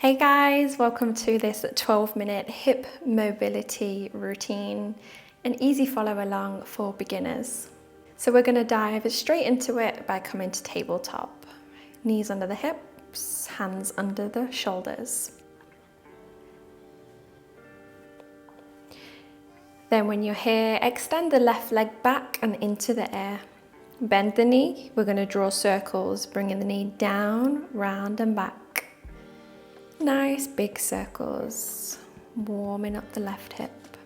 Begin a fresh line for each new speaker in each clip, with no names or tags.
Hey guys, welcome to this 12-minute hip mobility routine, an easy follow along for beginners. So we're going to dive straight into it by coming to tabletop. Knees under the hips, hands under the shoulders. Then when you're here, extend the left leg back and into the air. Bend the knee. We're going to draw circles, bringing the knee down, round and back. Nice big circles, warming up the left hip.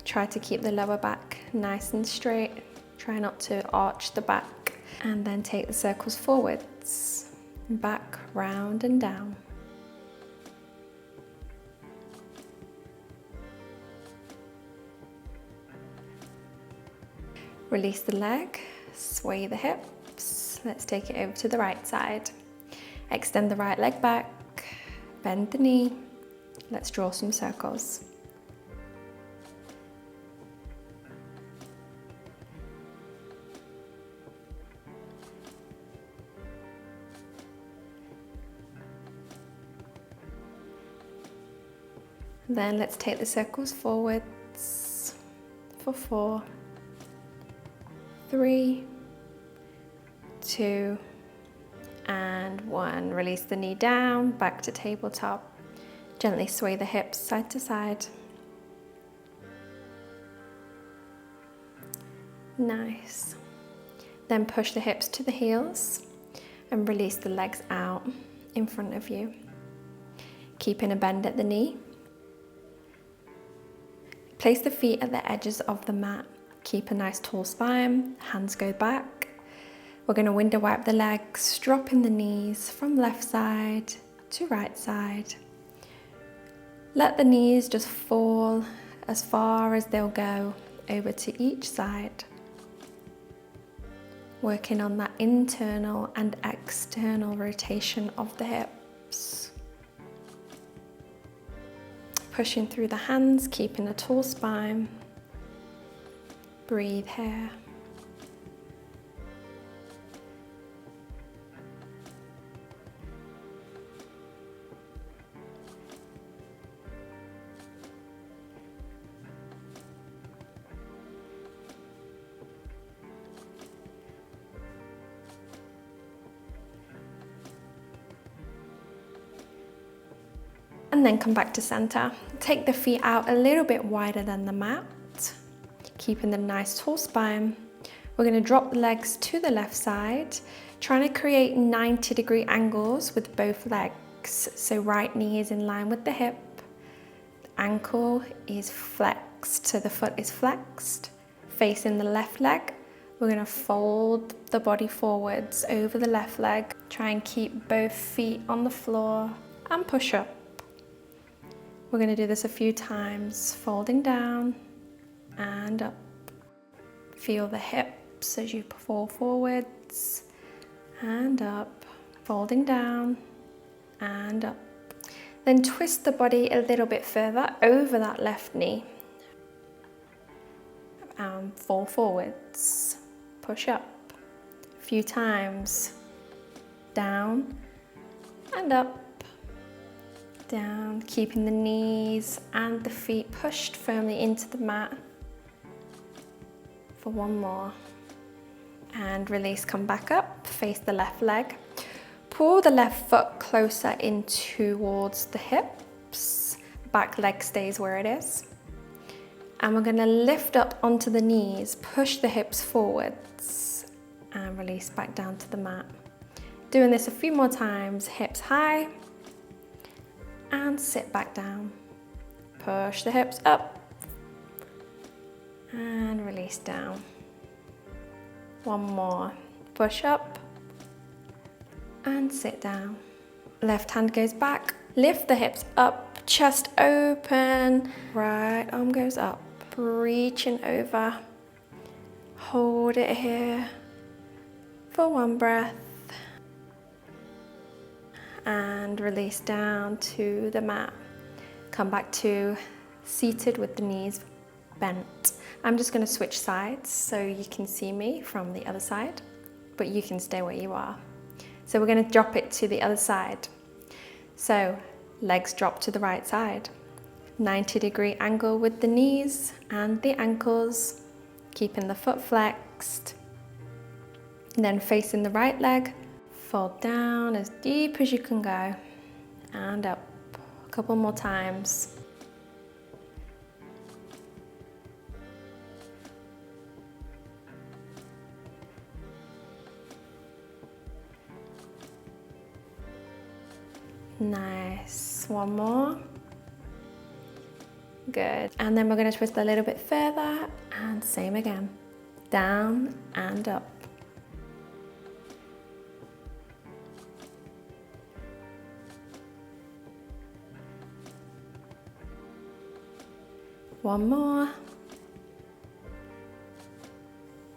Try to keep the lower back nice and straight. Try not to arch the back. And then take the circles forwards, back, round and down. Release the leg, sway the hips. Let's take it over to the right side. Extend the right leg back. Bend the knee. Let's draw some circles. Then let's take the circles forwards for 4, 3, 2, and 1. Release the knee down, back to tabletop. Gently sway the hips side to side. Nice. Then push the hips to the heels and release the legs out in front of you. Keeping a bend at the knee. Place the feet at the edges of the mat. Keep a nice tall spine, hands go back. We're going to window wipe the legs, dropping the knees from left side to right side. Let the knees just fall as far as they'll go over to each side. Working on that internal and external rotation of the hips. Pushing through the hands, keeping a tall spine. Breathe here. And then come back to center. Take the feet out a little bit wider than the mat, keeping the nice tall spine. We're going to drop the legs to the left side, trying to create 90-degree angles with both legs. So right knee is in line with the hip, the ankle is flexed, so the foot is flexed. Facing the left leg, we're going to fold the body forwards over the left leg. Try and keep both feet on the floor and push up. We're going to do this a few times, folding down and up. Feel the hips as you fall forwards and up, folding down and up. Then twist the body a little bit further over that left knee and fall forwards, push up. A few times, down and up. Down, keeping the knees and the feet pushed firmly into the mat. For one more. And release, come back up, face the left leg. Pull the left foot closer in towards the hips. Back leg stays where it is. And we're going to lift up onto the knees, push the hips forwards, and release back down to the mat. Doing this a few more times, hips high. And sit back down. Push the hips up and release down. One more. Push up and sit down. Left hand goes back. Lift the hips up, chest open. Right arm goes up, reaching over. Hold it here for one breath. And release down to the mat. Come back to seated with the knees bent. I'm just going to switch sides so you can see me from the other side, but you can stay where you are. So we're going to drop it to the other side. So Legs drop to the right side. 90-degree angle with the knees and the ankles, keeping the foot flexed. And then facing the right leg, fold down as deep as you can go and up. A couple more times. Nice. One more. Good. And then we're going to twist a little bit further and same again. Down and up. One more.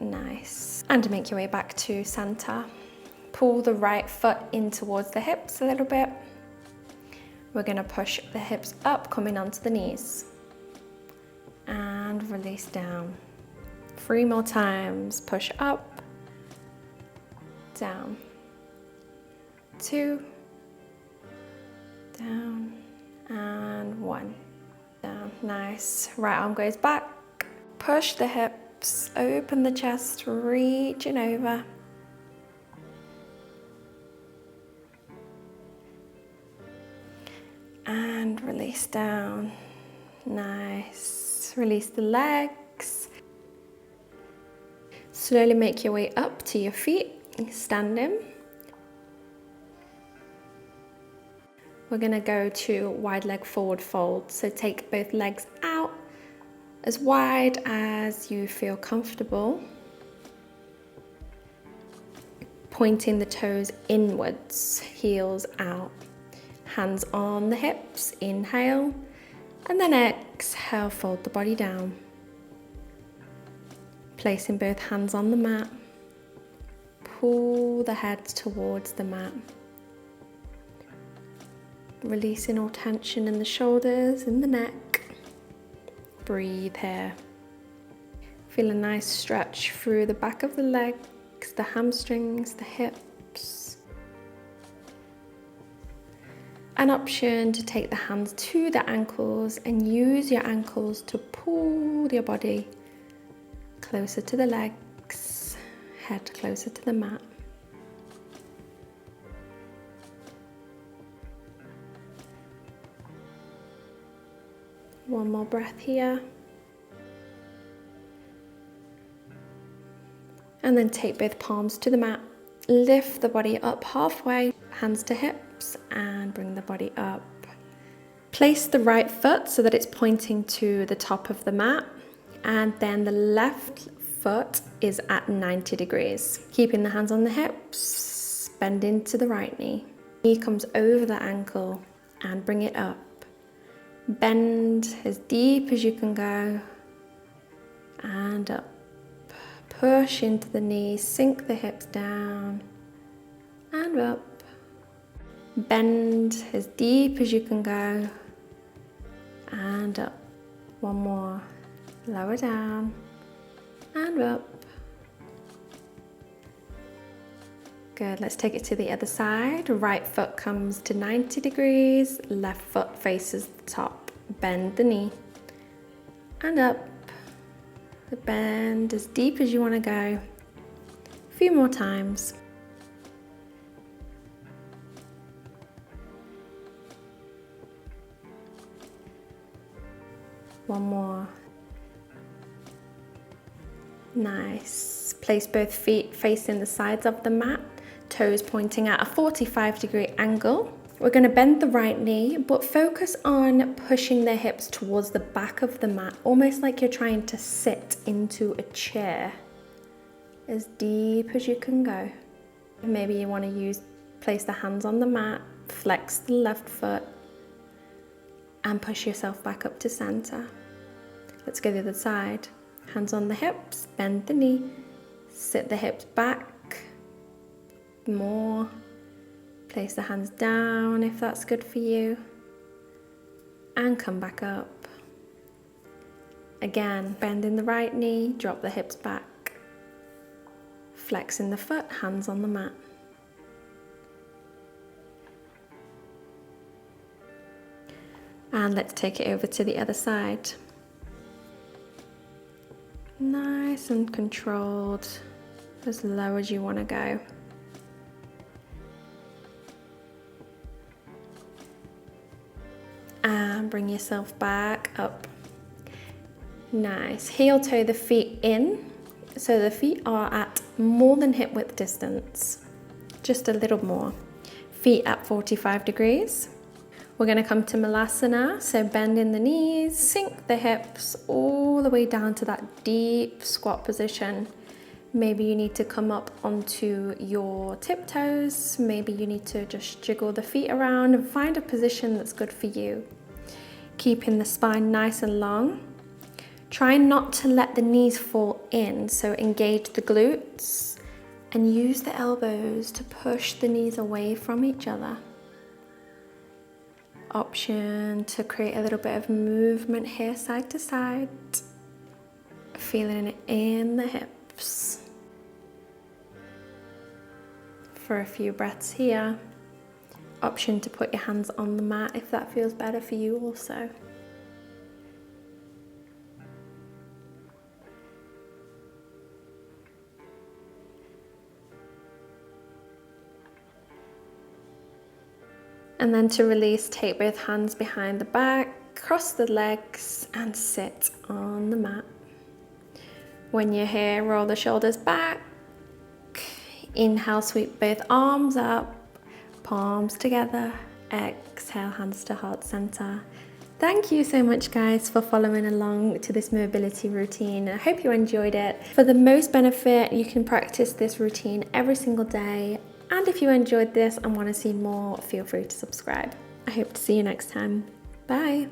Nice. And make your way back to center. Pull the right foot in towards the hips a little bit. We're going to push the hips up, coming onto the knees. And release down. 3 more times. Push up, down. 2, down, and 1. Down. Nice. Right arm goes back. Push the hips, open the chest, reaching over. And release down. Nice. Release the legs. Slowly make your way up to your feet, standing. We're going to go to wide leg forward fold. So take both legs out as wide as you feel comfortable. Pointing the toes inwards, heels out. Hands on the hips, inhale, and then exhale, fold the body down. Placing both hands on the mat, pull the head towards the mat. Releasing all tension in the shoulders and the neck. Breathe here. Feel a nice stretch through the back of the legs, the hamstrings, the hips. An option to take the hands to the ankles and use your ankles to pull your body closer to the legs, head closer to the mat. One more breath here. And then take both palms to the mat. Lift the body up halfway, hands to hips, and bring the body up. Place the right foot so that it's pointing to the top of the mat, and then the left foot is at 90 degrees. Keeping the hands on the hips, bend into the right knee. Knee comes over the ankle and bring it up. Bend as deep as you can go and up. Push into the knees, sink the hips down and up. Bend as deep as you can go and up. One more. Lower down and up. Good. Let's take it to the other side. Right foot comes to 90 degrees. Left foot faces the top. Bend the knee and up. Bend as deep as you want to go. A few more times. One more. Nice. Place both feet facing the sides of the mat, toes pointing at a 45-degree angle. We're going to bend the right knee, but focus on pushing the hips towards the back of the mat, almost like you're trying to sit into a chair, as deep as you can go. Maybe you want to place the hands on the mat, flex the left foot, and push yourself back up to center. Let's go the other side. Hands on the hips, bend the knee, sit the hips back, more. Place the hands down if that's good for you, and come back up. Again, bending the right knee, drop the hips back, flexing the foot, hands on the mat. And let's take it over to the other side. Nice and controlled, as low as you want to go. And bring yourself back up. Nice. Heel toe the feet in, so the feet are at more than hip width distance, just a little more. Feet at 45 degrees. We're going to come to Malasana, so bend in the knees, sink the hips all the way down to that deep squat position. Maybe you need to come up onto your tiptoes, maybe you need to just jiggle the feet around and find a position that's good for you. Keeping the spine nice and long. Try not to let the knees fall in, so engage the glutes and use the elbows to push the knees away from each other. Option to create a little bit of movement here, side to side. Feeling it in the hips. For a few breaths here. Option to put your hands on the mat if that feels better for you also. And then to release, take both hands behind the back, cross the legs and sit on the mat. When you're here, roll the shoulders back. Inhale, sweep both arms up, palms together. Exhale, hands to heart center. Thank you so much, guys, for following along to this mobility routine. I hope you enjoyed it. For the most benefit, you can practice this routine every single day. And if you enjoyed this and want to see more, feel free to subscribe. I hope to see you next time. Bye.